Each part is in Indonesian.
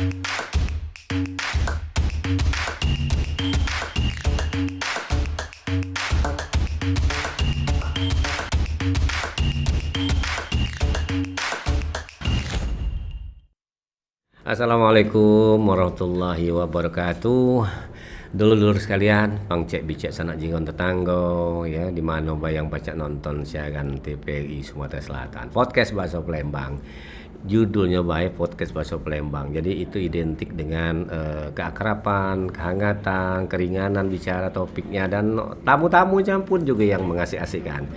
Assalamualaikum warahmatullahi wabarakatuh. Dulur-dulur sekalian, pangcek bicek sanak jingon tetanggo ya, di mana bayang baca nonton siaran TVRI Sumatera Selatan. Podcast Bahasa Palembang. Judulnya baik Podcast Bahasa Palembang. Jadi itu identik dengan keakraban, kehangatan, keringanan bicara topiknya, dan tamu-tamunya pun juga yang mengasih-asihkan.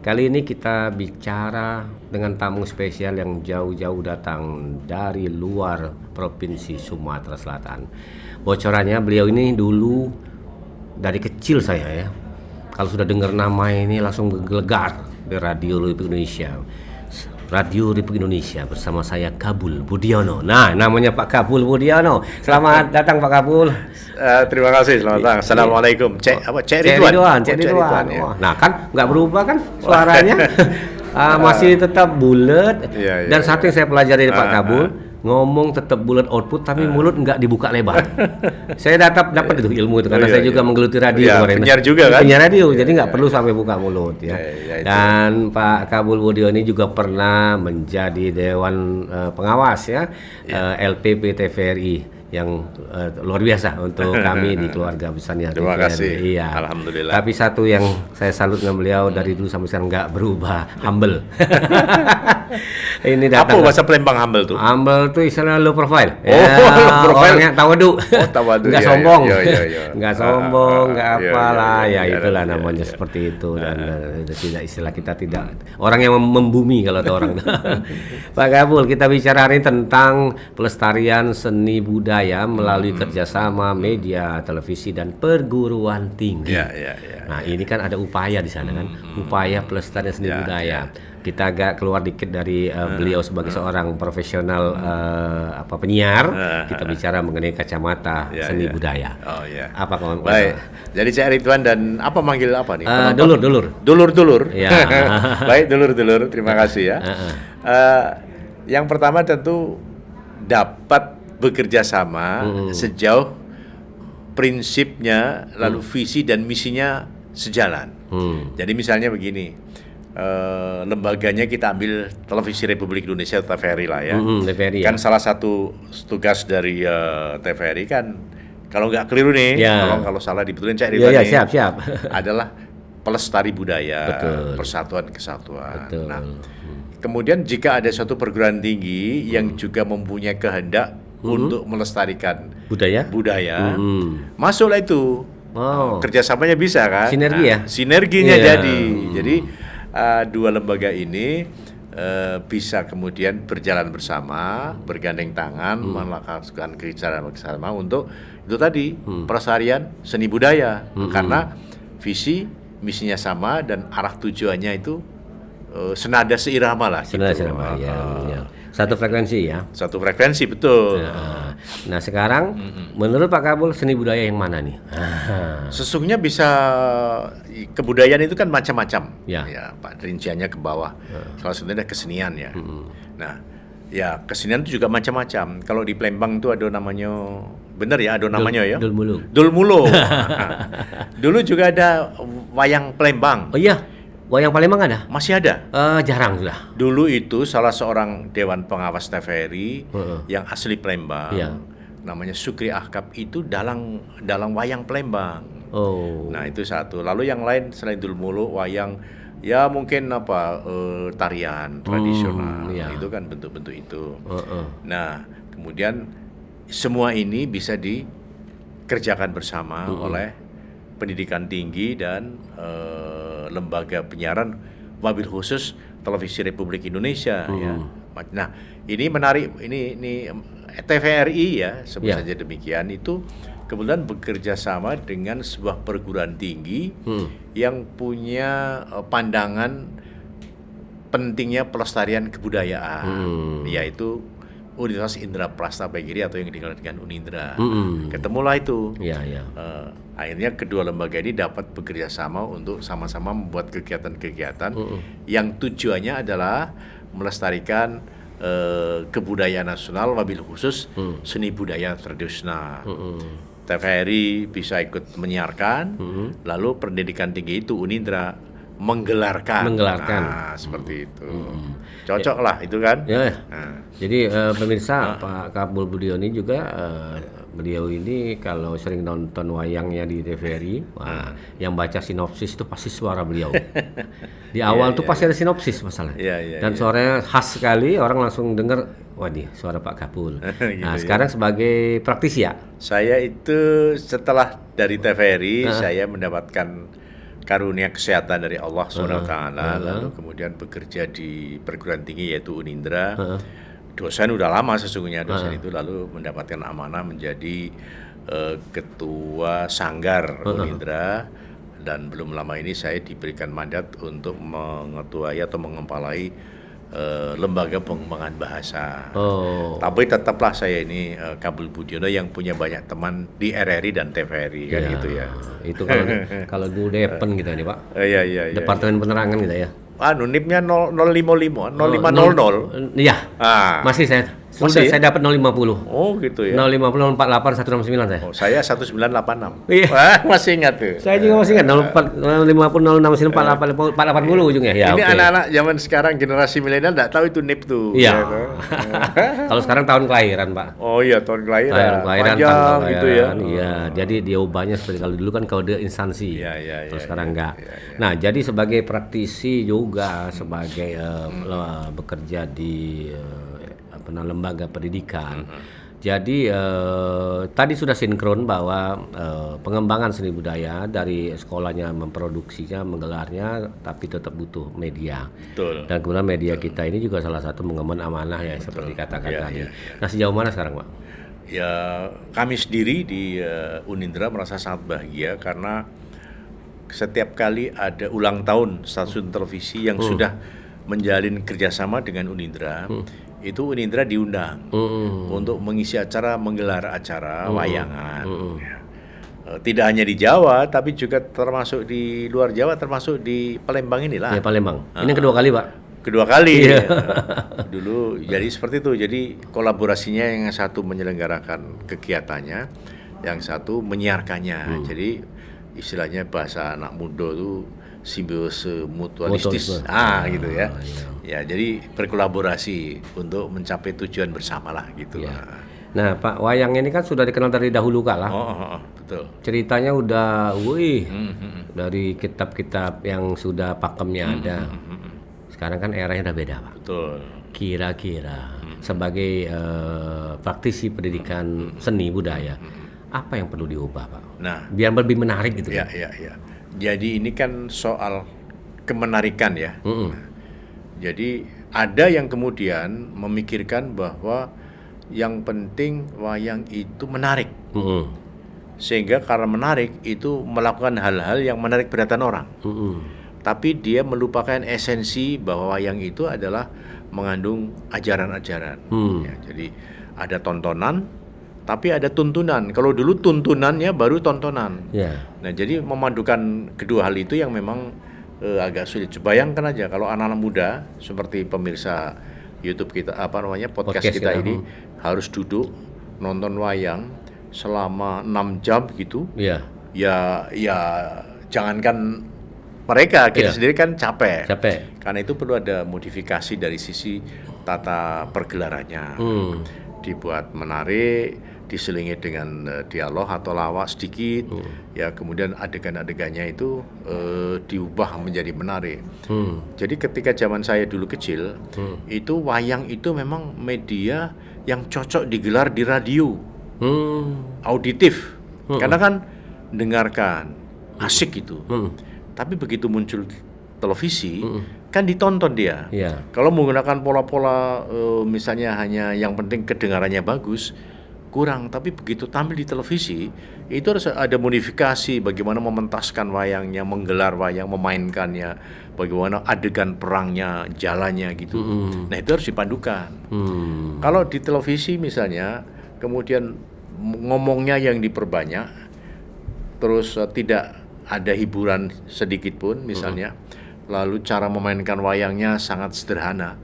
Kali ini kita bicara dengan tamu spesial yang jauh-jauh datang dari luar Provinsi Sumatera Selatan. Bocorannya, beliau ini dulu dari kecil saya ya, kalau sudah dengar nama ini langsung gelegar di Radio Republik Indonesia. Radio Republik Indonesia bersama saya Kabul Budiono. Nah, namanya Pak Kabul Budiono. Selamat datang Pak Kabul. Terima kasih, selamat datang. Assalamualaikum. Cek Ridwan. Cek Ridwan. Ya. Nah, kan nggak berubah kan suaranya. Masih tetap bulat. Dan satu yang saya pelajari dari Pak Kabul, ngomong tetap bulat output tapi mulut nggak dibuka lebar. Saya dapat itu ilmu itu karena saya juga menggeluti radio kemarin. Penyiar juga kan? Penyiar radio, jadi nggak perlu sampai buka mulut ya. Dan Pak Kabul Budiono ini juga pernah menjadi Dewan Pengawas ya, LPP TVRI yang luar biasa untuk kami di keluarga besarnya. Terima kasih. Iya. Alhamdulillah. Tapi satu yang saya salut dengan beliau dari dulu sampai sekarang nggak berubah, humble. Ini apa bahasa Palembang humble tuh? Humble tuh istilah low profile. Low profile. Orangnya tawadu. Tawadu. Nggak sombong. Nggak sombong, nggak apalah. Ya itulah namanya seperti itu, dan tidak, istilah kita tidak orang yang membumi kalau ada orang. Pak Kabul, kita bicara hari ini tentang pelestarian seni budaya melalui kerjasama media, televisi, dan perguruan tinggi. Nah, ini kan ada upaya di sana kan, upaya pelestarian seni budaya. Kita agak keluar dikit dari beliau sebagai seorang profesional penyiar. Kita bicara mengenai kacamata seni budaya. Apa kawan? Baik. Jadi Cek Ridwan dan apa manggil apa nih? Dulur. Ya. Baik, dulur. Terima kasih ya. Yang pertama tentu dapat bekerja sama sejauh prinsipnya, lalu visi dan misinya sejalan. Jadi misalnya begini. Lembaganya kita ambil Televisi Republik Indonesia, TVRI lah ya. TVRI, kan salah satu tugas dari TVRI kan, kalau nggak keliru nih, kalau salah dibetulin Cak Ridwan nih, siap. adalah pelestari budaya, persatuan kesatuan. Nah, kemudian jika ada suatu perguruan tinggi yang juga mempunyai kehendak untuk melestarikan budaya, masuklah itu. Kerjasamanya bisa kan? Sinergi ya? Sinerginya jadi dua lembaga ini bisa kemudian berjalan bersama, bergandeng tangan, melakukan kerjasama bersama untuk itu tadi pelestarian seni budaya, karena visi misinya sama dan arah tujuannya itu senada seirama lah. Senada ya. Satu frekuensi ya. Satu frekuensi, betul. Nah sekarang menurut Pak Kabul seni budaya yang mana nih? Sesungguhnya bisa, kebudayaan itu kan macam-macam. Ya Pak, rinciannya ke bawah. Salah satunya kesenian ya. Nah, ya kesenian itu juga macam-macam. Kalau di Palembang itu ada namanya, benar ya, ada namanya ya. Dulmulo. Dulu juga ada wayang Palembang. Oh iya. Wayang Palembang ada? Masih ada. Jarang sudah. Dulu itu salah seorang Dewan Pengawas TVRI yang asli Palembang, namanya Sukri Ahkab, itu dalang wayang Palembang. Nah itu satu. Lalu yang lain selain Dulmulo, wayang ya mungkin tarian tradisional, itu kan bentuk-bentuk itu. Nah kemudian semua ini bisa dikerjakan bersama oleh pendidikan tinggi dan lembaga penyiaran, wabil khusus Televisi Republik Indonesia ya. Nah, ini menarik, ini TVRI ya, sebut saja demikian, itu kemudian bekerja sama dengan sebuah perguruan tinggi yang punya pandangan pentingnya pelestarian kebudayaan, yaitu Universitas Indra Prasta Pegiri atau yang dikenal dengan Unindra. Ketemulah itu. Akhirnya kedua lembaga ini dapat bekerja sama untuk sama-sama membuat kegiatan-kegiatan yang tujuannya adalah melestarikan kebudayaan nasional, wabil khusus seni budaya tradisional. TVRI bisa ikut menyiarkan, lalu pendidikan tinggi itu Unindra menggelarkan. Nah, seperti itu. Cocok lah itu kan. Ya. Jadi pemirsa, Pak Kabul Budiono juga beliau ini kalau sering nonton wayangnya di TVRI, yang baca sinopsis itu pasti suara beliau. Di awal tuh pasti ada sinopsis masalah. Dan suaranya khas sekali, orang langsung dengar, wah nih suara Pak Kabul. Nah, sekarang sebagai praktisi ya. Saya itu setelah dari TVRI saya mendapatkan karunia kesehatan dari Allah SWT, lalu kemudian bekerja di perguruan tinggi yaitu Unindra. Dosen udah lama sesungguhnya dosen itu, lalu mendapatkan amanah menjadi ketua sanggar Unindra, dan belum lama ini saya diberikan mandat untuk mengetuai atau mengepalai lembaga pengembangan bahasa. Tapi tetaplah saya ini Kabul Budiono yang punya banyak teman di RRI dan TVRI kan gitu ya. Itu kalau dulu Depen gitu nih Pak. Iya. Departemen Penerangan gitu ya. NIP-nya 055, 0500. Iya. Masih saya. Masih? Saya dapat 050. Oh gitu ya. 050 048 169 saya. Oh, saya 1986. Iya. Wah, masih ingat tuh. Saya juga masih ingat 050 069 480 ujungnya. Ya, ini anak-anak zaman sekarang generasi milenial enggak tahu itu NIP tuh. Iya. Kalau sekarang tahun kelahiran, Pak. Oh iya, tahun kelahiran. Panjang gitu ya. Iya, jadi dia ubahnya seperti kalau dulu kan kode instansi. Iya. Terus sekarang enggak. Nah, jadi sebagai praktisi juga sebagai bekerja di lembaga pendidikan. Jadi tadi sudah sinkron bahwa pengembangan seni budaya dari sekolahnya memproduksinya, menggelarnya, tapi tetap butuh media. Betul. Dan kemudian media kita ini juga salah satu mengemban amanah ya, seperti katakan tadi. Nah, sejauh mana sekarang, Pak? Ya, kami sendiri di Unindra merasa sangat bahagia karena setiap kali ada ulang tahun stasiun televisi yang sudah menjalin kerjasama dengan Unindra, itu Unindra diundang untuk mengisi acara, menggelar acara wayangan. Tidak hanya di Jawa, tapi juga termasuk di luar Jawa, termasuk di Palembang inilah. Ya, Palembang. Ini kedua kali, Pak. Kedua kali. Dulu jadi seperti itu. Jadi kolaborasinya, yang satu menyelenggarakan kegiatannya, yang satu menyiarkannya. Jadi istilahnya bahasa anak muda itu simbiose mutualistis. Gitu ya. Ya, jadi berkolaborasi untuk mencapai tujuan bersama lah gitu. Nah, Pak, wayang ini kan sudah dikenal dari dahulu kala. Betul. Ceritanya udah, dari kitab-kitab yang sudah pakemnya ada. Sekarang kan eranya udah beda, Pak. Betul. Kira-kira sebagai praktisi pendidikan seni budaya, apa yang perlu diubah, Pak? Nah, biar lebih menarik gitu. Ya. Jadi ini kan soal kemenarikan ya. Jadi ada yang kemudian memikirkan bahwa yang penting wayang itu menarik. Sehingga karena menarik itu melakukan hal-hal yang menarik perhatian orang. Tapi dia melupakan esensi bahwa wayang itu adalah mengandung ajaran-ajaran. Ya, jadi ada tontonan, tapi ada tuntunan. Kalau dulu tuntunannya baru tontonan. Nah, jadi memadukan kedua hal itu yang memang agak sulit. Bayangkan aja kalau anak-anak muda seperti pemirsa YouTube kita, podcast kita ini harus duduk nonton wayang selama 6 jam gitu. Ya jangankan mereka, kita sendiri kan capek. Karena itu perlu ada modifikasi dari sisi tata pergelarannya. Dibuat menarik, diselingi dengan dialog atau lawak sedikit, ya kemudian adegan-adegannya itu diubah menjadi menarik. Jadi ketika zaman saya dulu kecil, itu wayang itu memang media yang cocok digelar di radio, auditif, karena kan dengarkan, asik itu. Tapi begitu muncul televisi, kan ditonton dia. Kalau menggunakan pola-pola misalnya hanya yang penting kedengarannya bagus, kurang. Tapi begitu tampil di televisi, itu harus ada modifikasi, bagaimana mementaskan wayangnya, menggelar wayang, memainkannya, bagaimana adegan perangnya, jalannya gitu. Nah, itu harus dipandukan. Kalau di televisi misalnya, kemudian ngomongnya yang diperbanyak, terus tidak ada hiburan sedikit pun misalnya, lalu cara memainkan wayangnya sangat sederhana,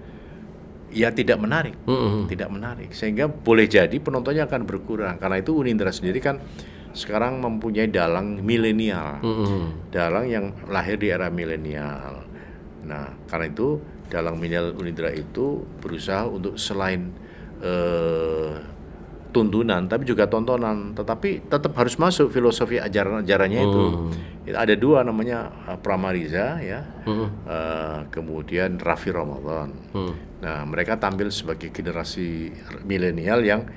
ya tidak menarik, tidak menarik. Sehingga boleh jadi penontonnya akan berkurang. Karena itu Unindra sendiri kan sekarang mempunyai dalang milenial, dalang yang lahir di era milenial. Nah, karena itu dalang milenial Unindra itu berusaha untuk selain tuntunan, tapi juga tontonan, tetapi tetap harus masuk filosofi ajaran-ajarannya itu. Ada dua namanya Pramariza ya, kemudian Raffi Ramadan. Nah, mereka tampil sebagai generasi milenial yang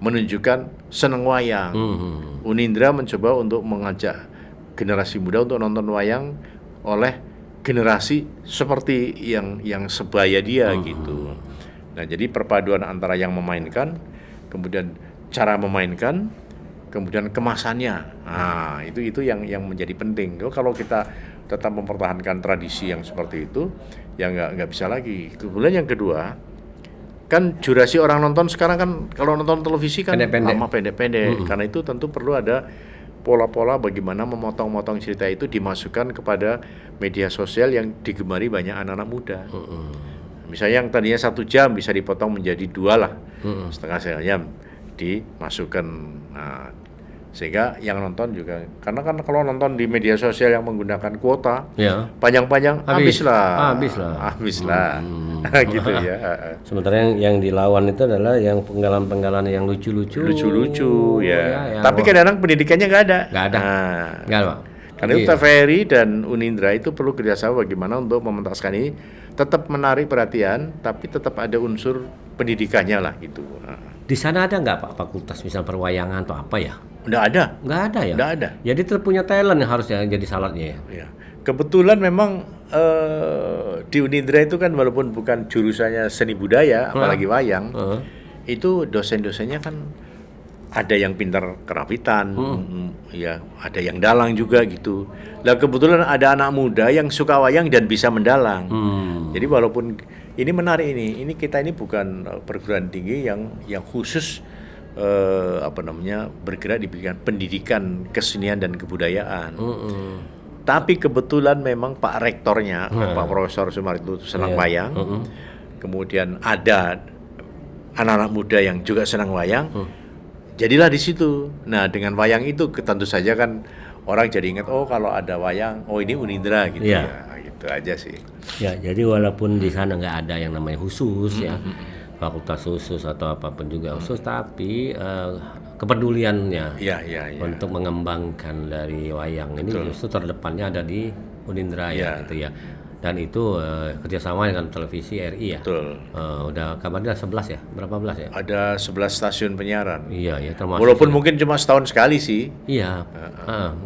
menunjukkan seneng wayang. Unindra mencoba untuk mengajak generasi muda untuk nonton wayang oleh generasi seperti yang sebaya dia gitu. Nah, jadi perpaduan antara yang memainkan, kemudian cara memainkan, kemudian kemasannya. Nah, itu yang menjadi penting. Kalau kita tetap mempertahankan tradisi yang seperti itu, ya nggak bisa lagi. Kemudian yang kedua, kan durasi orang nonton sekarang kan kalau nonton televisi kan lama pendek-pendek. Karena itu tentu perlu ada pola-pola bagaimana memotong-motong cerita itu dimasukkan kepada media sosial yang digemari banyak anak-anak muda. Misalnya yang tadinya 1 jam bisa dipotong menjadi 2 lah, setengah jam dimasukkan. Nah, sehingga yang nonton juga, karena kan kalau nonton di media sosial yang menggunakan kuota, panjang-panjang habislah. Gitu ya. Sementara yang dilawan itu adalah yang penggalan-penggalan yang lucu-lucu ya. Tapi kadang-kadang pendidikannya nggak ada. Nggak ada, Pak. Karena itu TVRI dan Unindra itu perlu kerjasama bagaimana untuk mementaskan ini tetap menarik perhatian, tapi tetap ada unsur pendidikannya lah gitu. Di sana ada nggak Pak fakultas misal perwayangan atau apa ya? Nggak ada. Nggak ada ya? Nggak ada. Jadi tetap punya talent yang harusnya jadi syaratnya ya? Kebetulan memang di Unindra itu kan walaupun bukan jurusannya seni budaya, apalagi wayang, itu dosen-dosennya kan ada yang pintar kerapitan, ya ada yang dalang juga gitu. Nah kebetulan ada anak muda yang suka wayang dan bisa mendalang. Jadi walaupun ini menarik ini kita ini bukan perguruan tinggi yang khusus bergerak di bidang pendidikan kesenian dan kebudayaan. Tapi kebetulan memang Pak Rektornya, Pak Profesor Sumar itu senang wayang. Kemudian ada anak-anak muda yang juga senang wayang. Jadilah di situ. Nah, dengan wayang itu tentu saja kan orang jadi ingat, oh kalau ada wayang, oh ini Unindra gitu ya. Gitu aja sih. Ya, jadi walaupun di sana nggak ada yang namanya khusus ya, fakultas khusus atau apapun juga khusus, tapi kepeduliannya untuk mengembangkan dari wayang ini justru terdepannya ada di Unindra ya gitu ya. Dan itu kerjasama dengan televisi RI ya. Betul. Udah kabarnya 11 ya? Berapa belas ya? Ada 11 stasiun penyiaran. Iya ya, termasuk. Walaupun mungkin cuma setahun sekali sih. Iya.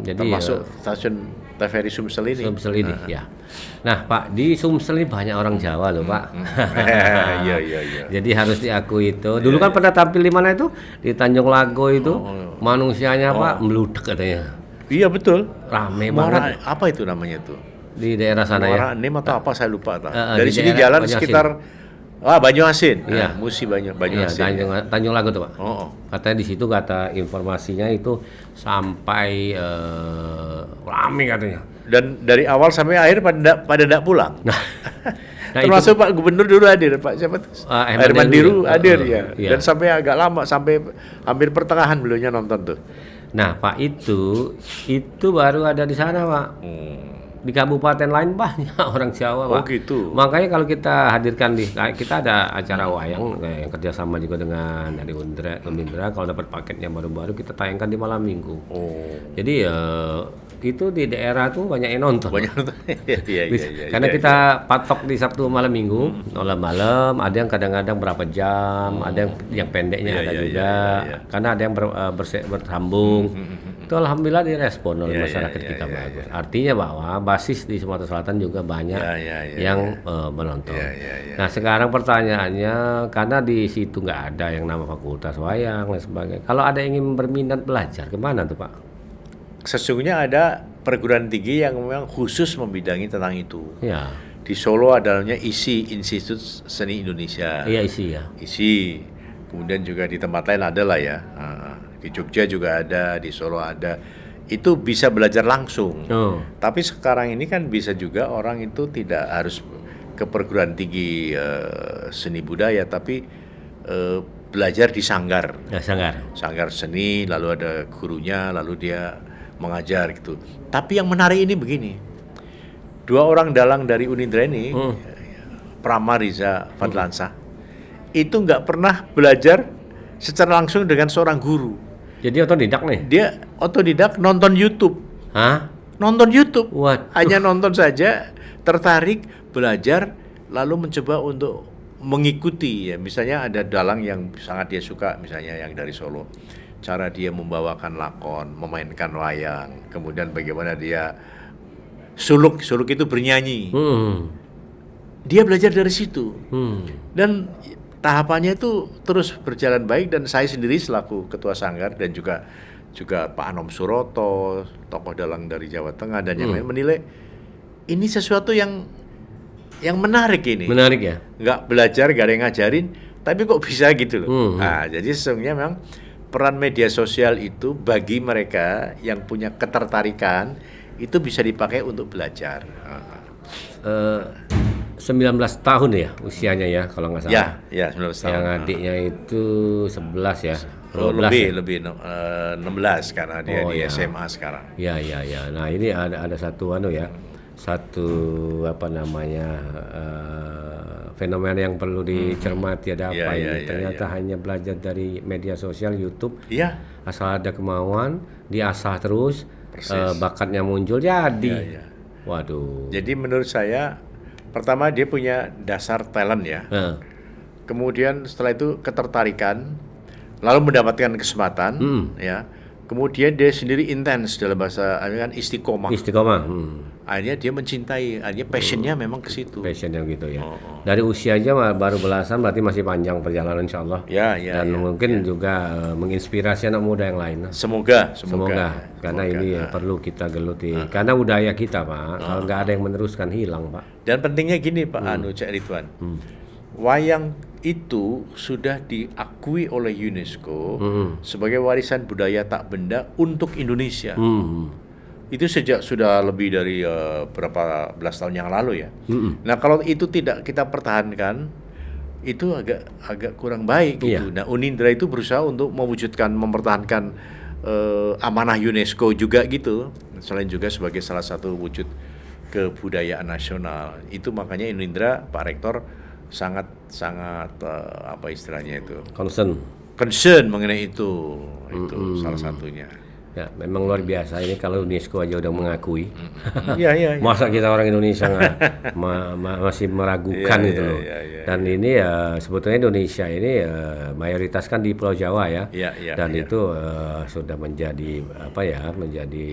Jadi termasuk stasiun TVRI Sumsel ini. Sumsel ini ya. Nah Pak, di Sumsel ini banyak orang Jawa loh Pak. Iya. Jadi harus diakui itu. Dulu kan pernah tampil di mana itu? Di Tanjung Lago itu. Manusianya Pak meludak katanya. Iya betul. Rame banget. Apa itu namanya tuh? Di daerah sana ya. Muara Enim atau apa saya lupa. Dari sini jalan sekitar Banyuasin. Iya. Musi Banyuasin. Tanjung Lago tuh Pak. Katanya di situ kata informasinya itu sampai rame katanya. Dan dari awal sampai akhir pada tidak pulang. Nah, termasuk itu, Pak Gubernur dulu hadir, Pak siapa tuh? Herman Diru hadir ya. Dan sampai agak lama, sampai hampir pertengahan beliaunya nonton tuh. Nah Pak itu baru ada di sana Pak. Di kabupaten lain banyak orang Jawa Pak. Gitu. Makanya kalau kita hadirkan kita ada acara wayang yang kerjasama juga dengan dari Unindra. Kalau dapat paketnya baru-baru kita tayangkan di malam minggu. Jadi itu di daerah tuh banyak yang nonton. Iya. Karena kita patok di Sabtu malam minggu, malam ada yang kadang-kadang berapa jam, ada yang pendeknya ada juga. Karena ada yang bersambung. Itu alhamdulillah direspon oleh masyarakat kita bagus. Artinya bahwa basis di Sumatera Selatan juga banyak yang menonton. Nah sekarang pertanyaannya, karena di situ nggak ada yang nama fakultas wayang dan sebagainya. Kalau ada yang ingin berminat belajar, kemana tuh Pak? Sesungguhnya ada perguruan tinggi yang memang khusus membidangi tentang itu. Ya. Di Solo adanya ISI, Institut Seni Indonesia. Iya ISI ya. ISI. Kemudian juga di tempat lain ada lah ya. Di Jogja juga ada, di Solo ada. Itu bisa belajar langsung. Tapi sekarang ini kan bisa juga orang itu tidak harus ke perguruan tinggi seni budaya, tapi belajar di sanggar. Ya, Sanggar seni, lalu ada gurunya, lalu dia mengajar gitu. Tapi yang menarik ini begini, 2 orang dalang dari Unindra ini, Prama Riza Fadlansah, itu nggak pernah belajar secara langsung dengan seorang guru. Jadi otodidak nih? Dia otodidak, nonton YouTube. Hah? Nonton YouTube. What? Hanya nonton saja, tertarik, belajar, lalu mencoba untuk mengikuti ya. Misalnya ada dalang yang sangat dia suka, misalnya yang dari Solo. Cara dia membawakan lakon, memainkan wayang, kemudian bagaimana dia suluk itu bernyanyi. Dia belajar dari situ. Dan tahapannya itu terus berjalan baik, dan saya sendiri selaku ketua sanggar dan juga Pak Anom Suroto, tokoh dalang dari Jawa Tengah dan yang lain menilai ini sesuatu yang menarik ini. Menarik ya? Nggak belajar, nggak ada yang ngajarin, tapi kok bisa gitu loh. Nah, jadi sesungguhnya memang peran media sosial itu bagi mereka yang punya ketertarikan itu bisa dipakai untuk belajar. 19 tahun ya usianya ya kalau nggak salah. Ya 19 tahun. Yang adiknya itu 11 ya. Lebih 16 karena dia di SMA sekarang. Ya. Nah, ini ada satu fenomena yang perlu dicermati. Ada apa ini? Ternyata hanya belajar dari media sosial, YouTube. Iya. Asal ada kemauan, diasah terus, bakatnya muncul jadi. Waduh. Jadi menurut saya pertama dia punya dasar talent ya. Kemudian setelah itu ketertarikan, lalu mendapatkan kesempatan ya. Kemudian dia sendiri intens, dalam bahasa kan istiqomah. Akhirnya dia mencintai, akhirnya passionnya memang ke situ. Passionnya gitu ya. Dari usia aja baru belasan, berarti masih panjang perjalanan insyaallah. Dan mungkin juga menginspirasi anak muda yang lain. Semoga. Karena ini perlu kita geluti. Karena budaya kita, Pak. Kalau nggak ada yang meneruskan, hilang, Pak. Dan pentingnya gini, Pak Cak Ridwan. Wayang itu sudah diakui oleh UNESCO sebagai warisan budaya tak benda untuk Indonesia. Itu sejak sudah lebih dari berapa belas tahun yang lalu ya. Nah, kalau itu tidak kita pertahankan, itu agak kurang baik gitu. Nah, Unindra itu berusaha untuk mempertahankan amanah UNESCO juga gitu. Selain juga sebagai salah satu wujud kebudayaan nasional. Itu makanya Unindra, Pak Rektor sangat apa istilahnya itu? Concern mengenai itu salah satunya. Ya, memang luar biasa ini kalau UNESCO aja udah mengakui. Iya. Masa kita orang Indonesia masih meragukan gitu loh. Dan ini sebetulnya Indonesia ini mayoritas kan di Pulau Jawa ya. Dan itu sudah menjadi menjadi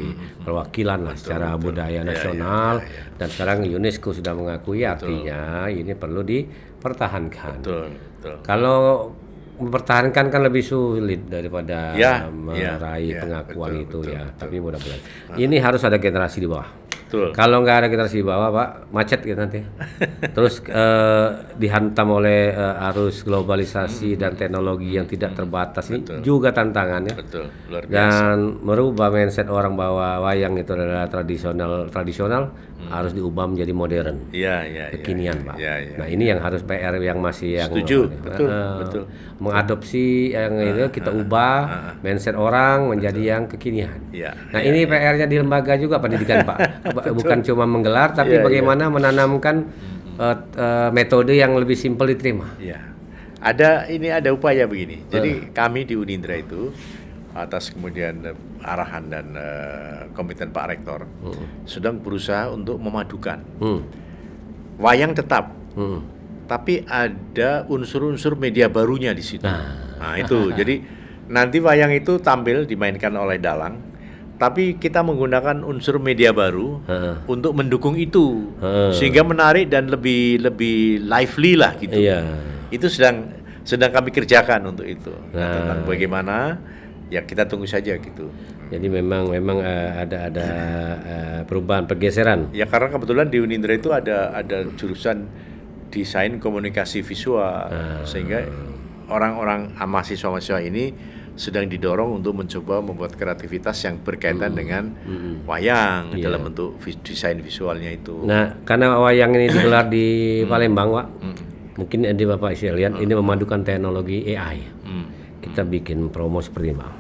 perwakilan lah secara budaya nasional. Dan sekarang UNESCO sudah mengakui, artinya ini perlu dipertahankan. Betul. Kalau mempertahankan kan lebih sulit daripada meraih pengakuan itu. Tapi mudah-mudahan ini harus ada generasi di bawah. Kalau nggak ada generasi di bawah, Pak, macet gitu nanti. Terus dihantam oleh arus globalisasi dan teknologi yang tidak terbatas. Ini juga tantangannya. Luar biasa. Dan merubah mindset orang bahwa wayang itu adalah tradisional harus diubah menjadi modern. Kekinian, Pak. Nah, ini yang harus PR yang masih yang setuju. Betul. Mengadopsi yang itu kita ubah mindset orang menjadi yang kekinian. Nah, ini PR-nya di lembaga juga pendidikan, Pak. Bukan cuma menggelar, tapi bagaimana menanamkan metode yang lebih simpel diterima. Ada upaya begini. Jadi kami di Unindra itu atas kemudian arahan dan komitmen Pak Rektor sedang berusaha untuk memadukan wayang tetap, tapi ada unsur-unsur media barunya di situ. Nah itu, jadi nanti wayang itu tampil dimainkan oleh dalang, tapi kita menggunakan unsur media baru untuk mendukung itu, sehingga menarik dan lebih lively lah gitu. Itu sedang kami kerjakan untuk itu. Tentang bagaimana, ya kita tunggu saja gitu. Jadi memang ada perubahan, pergeseran. Ya karena kebetulan di Unindra itu ada jurusan desain komunikasi visual, sehingga orang-orang mahasiswa-mahasiswa ini sedang didorong untuk mencoba membuat kreativitas yang berkaitan dengan wayang dalam bentuk desain visualnya itu. Nah, karena wayang ini digelar di Palembang, Pak. Mungkin di Bapak bisa lihat ini memadukan teknologi AI. Kita bikin promo seperti ini, Pak.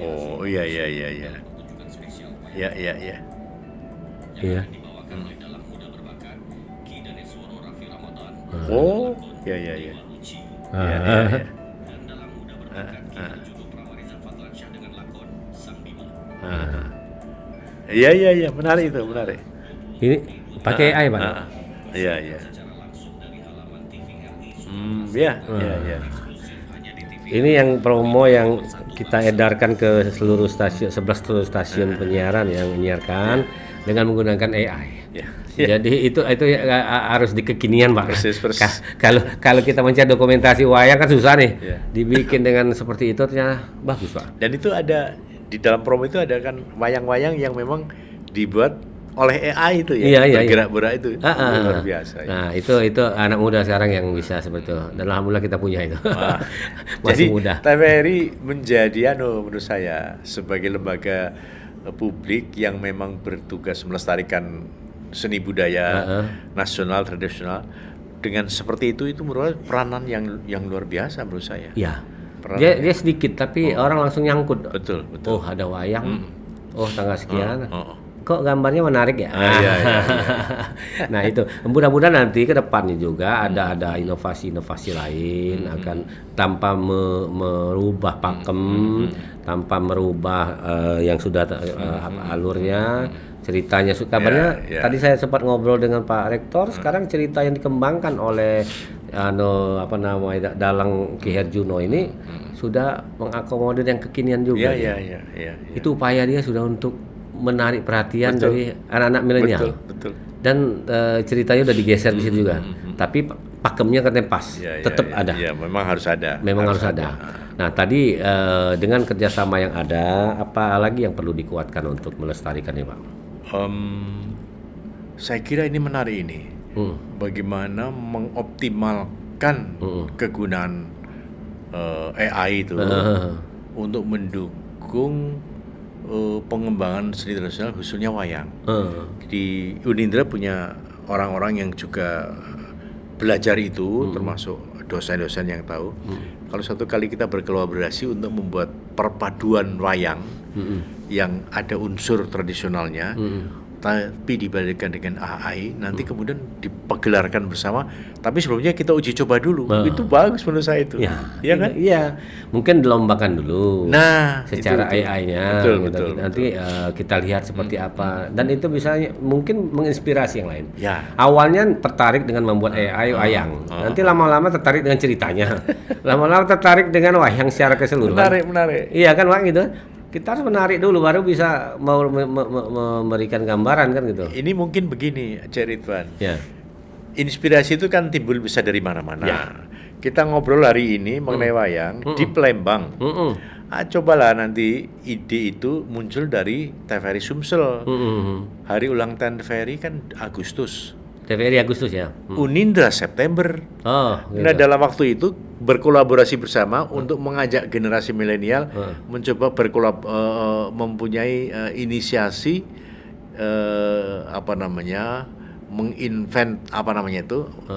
Oh, iya. Iya. Iya. Oh, iya. Iya, menarik itu, menarik. Ini pakai AI, Pak. Iya. Iya. Ini yang promo yang kita edarkan ke seluruh stasiun, 11 stasiun penyiaran yang menyiarkan dengan menggunakan AI. Jadi itu harus dikekinian, Pak. Persis. Kalau kita mencari dokumentasi wayang kan susah nih. Dibikin dengan seperti itu ternyata bagus, Pak. Dan itu ada di dalam promo itu ada kan wayang-wayang yang memang dibuat oleh AI itu ya, bergerak-gerak itu luar biasa. Nah itu anak muda sekarang yang bisa seperti itu. Dan alhamdulillah kita punya itu. Masih Jadi, muda. TVRI menjadi menurut saya sebagai lembaga publik yang memang bertugas melestarikan seni budaya nasional tradisional dengan seperti itu merupakan peranan yang luar biasa menurut saya. Ya. Dia sedikit tapi orang langsung nyangkut. Betul. Oh, ada wayang. Oh, tanggal sekian. Kok gambarnya menarik ya? Iya. Nah itu mudah-mudahan nanti ke depannya juga ada inovasi-inovasi lain akan tanpa merubah pakem, tanpa merubah yang sudah alurnya, ceritanya. Kabarnya tadi saya sempat ngobrol dengan Pak Rektor, sekarang cerita yang dikembangkan oleh Dalang Ki Herjuno ini sudah mengakomodir yang kekinian juga. Iya. Itu upaya dia sudah untuk menarik perhatian dari anak-anak milenial. Betul. Dan ceritanya udah digeser di situ juga. Tapi pakemnya katanya pas, tetap ada. Iya, memang harus ada. Harus ada. Nah, tadi dengan kerjasama yang ada, apa lagi yang perlu dikuatkan untuk melestarikannya, Pak? Saya kira ini menarik ini. Bagaimana mengoptimalkan kegunaan AI itu untuk mendukung pengembangan seni tradisional khususnya wayang. Di Unindra punya orang-orang yang juga belajar itu, termasuk dosen-dosen yang tahu. Kalau suatu kali kita berkolaborasi untuk membuat perpaduan wayang yang ada unsur tradisionalnya, tapi dibandingkan dengan AI, nanti kemudian digelarkan bersama. Tapi sebelumnya kita uji coba dulu. Itu bagus menurut saya itu. Iya kan? Iya. Mungkin dilombakan dulu. Nah, secara itu. AI-nya. Betul. Nanti kita lihat seperti apa. Dan itu bisa mungkin menginspirasi yang lain. Ya. Awalnya tertarik dengan membuat AI wayang. Nanti lama-lama tertarik dengan ceritanya. Lama-lama tertarik dengan wayang secara keseluruhan. Menarik. Iya kan, Pak, gitu. Kita harus menarik dulu baru bisa mau memberikan gambaran kan gitu. Ini mungkin begini, Cik Ridwan. Ya. Inspirasi itu kan timbul bisa dari mana-mana. Ya. Kita ngobrol hari ini mengenai wayang di Palembang. Cobalah nanti ide itu muncul dari TVRI Sumsel. Hari ulang tahun TVRI kan Agustus. TVRI Agustus ya. Unindra September. Oh, gitu. Nah, dalam waktu itu berkolaborasi bersama untuk mengajak generasi milenial mencoba mempunyai inisiasi menginvent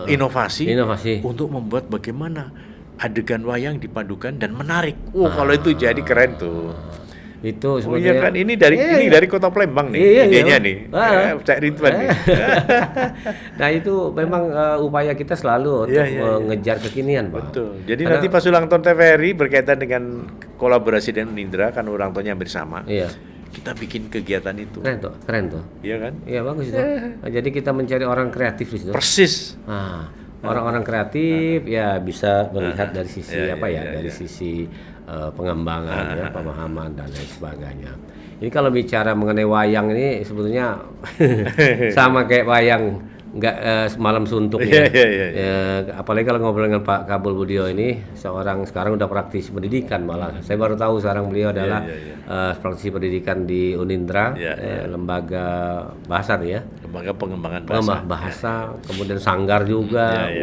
inovasi untuk membuat bagaimana adegan wayang dipadukan dan menarik. Kalau itu jadi keren tuh. Itu sebetulnya. Iya kan, ini dari Kota Palembang nih idenya nih. Cak Ridwan nih. Nah, itu memang upaya kita selalu untuk mengejar kekinian, Pak. Betul. Jadi nanti pas ulang tahun TVRI berkaitan dengan kolaborasi dengan Unindra kan ulang tahunnya bersama. Iya. Kita bikin kegiatan itu. Keren tuh. Iya kan? Iya, bagus itu. Jadi kita mencari orang kreatif di situ. Persis. Orang-orang kreatif ya bisa melihat dari sisi dari sisi pengembangan pemahaman dan lain sebagainya. Ini kalau bicara mengenai wayang ini sebetulnya sama kayak wayang semalam suntuk ya. Apalagi kalau ngobrol dengan Pak Kabul Budiono ini seorang sekarang udah praktisi pendidikan malah. Saya baru tahu sekarang beliau adalah praktisi pendidikan di Unindra, lembaga bahasa ya. Lembaga pengembangan bahasa. Kemudian sanggar juga.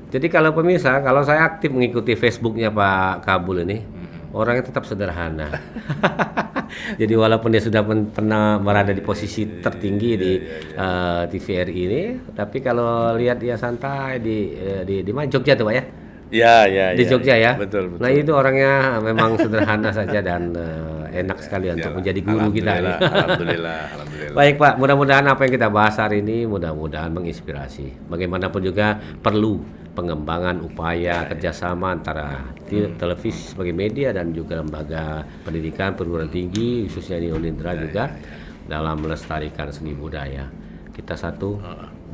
Jadi kalau pemirsa, kalau saya aktif mengikuti Facebooknya Pak Kabul ini, orangnya tetap sederhana. Jadi walaupun dia sudah pernah berada di posisi tertinggi di TVRI ini, tapi kalau lihat dia santai di mana, Jogja tuh Pak ya? Ya. Di Jogja ya. Betul. Nah itu orangnya memang sederhana saja dan enak sekali untuk menjadi guru kita. Alhamdulillah. Baik Pak, mudah-mudahan apa yang kita bahas hari ini mudah-mudahan menginspirasi. Bagaimanapun juga perlu pengembangan upaya kerjasama antara televisi sebagai media dan juga lembaga pendidikan perguruan tinggi khususnya di Unindra juga dalam melestarikan seni budaya. Kita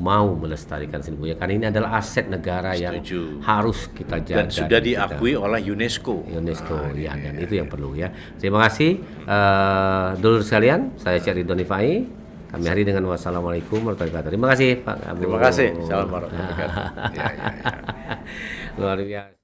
mau melestarikan seni budaya karena ini adalah aset negara yang harus kita jaga dan sudah diakui oleh UNESCO. Ya, dan itu yang perlu ya. Terima kasih dulur sekalian, saya Syed Ridwan Rifai. Kami hari dengan wassalamualaikum warahmatullahi wabarakatuh. Terima kasih Pak Abu. Terima kasih. Salam warahmatullahi wabarakatuh. Luar biasa.